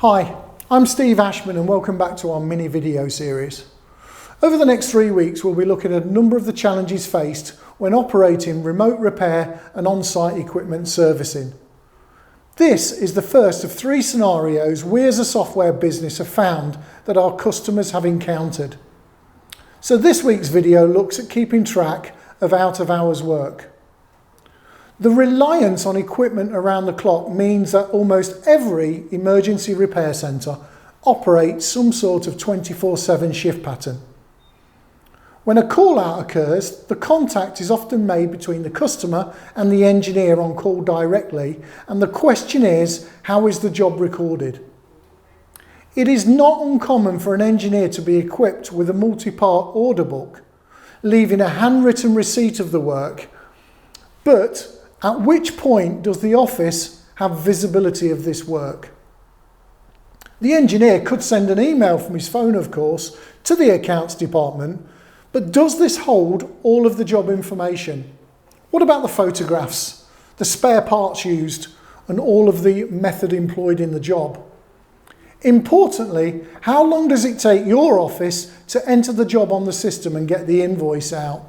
Hi, I'm Steve Ashman and welcome back to our mini video series. Over the next 3 weeks we'll be looking at a number of the challenges faced when operating remote repair and on-site equipment servicing. This is the first of 3 scenarios we as a software business have found that our customers have encountered. So this week's video looks at keeping track of out-of-hours work. The reliance on equipment around the clock means that almost every emergency repair centre operates some sort of 24/7 shift pattern. When a call out occurs, the contact is often made between the customer and the engineer on call directly, and the question is, how is the job recorded? It is not uncommon for an engineer to be equipped with a multi-part order book, leaving a handwritten receipt of the work, but at which point does the office have visibility of this work? The engineer could send an email from his phone, of course, to the accounts department, but does this hold all of the job information? What about the photographs, the spare parts used, and all of the method employed in the job? Importantly, how long does it take your office to enter the job on the system and get the invoice out?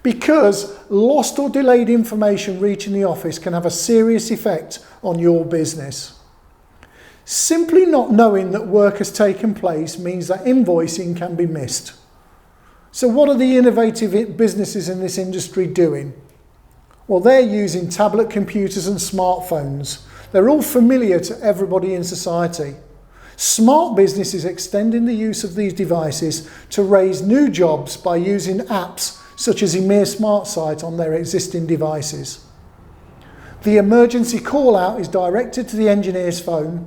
Because lost or delayed information reaching the office can have a serious effect on your business. Simply not knowing that work has taken place means that invoicing can be missed. So what are the innovative businesses in this industry doing? Well, they're using tablet computers and smartphones. They're all familiar to everybody in society. Smart business is extending the use of these devices to raise new jobs by using apps such as EMEA SmartSite on their existing devices. The emergency call out is directed to the engineer's phone.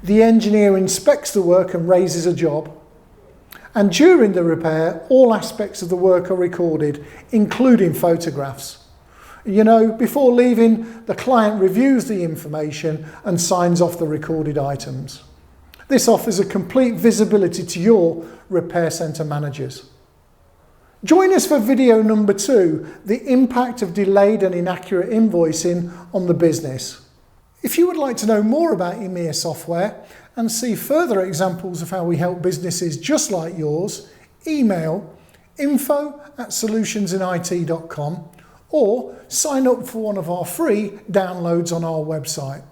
The engineer inspects the work and raises a job. And during the repair, all aspects of the work are recorded, including photographs. Before leaving, the client reviews the information and signs off the recorded items. This offers a complete visibility to your repair centre managers. Join us for video number 2, the impact of delayed and inaccurate invoicing on the business. If you would like to know more about EMEA software and see further examples of how we help businesses just like yours, email info@solutionsinit.com or sign up for one of our free downloads on our website.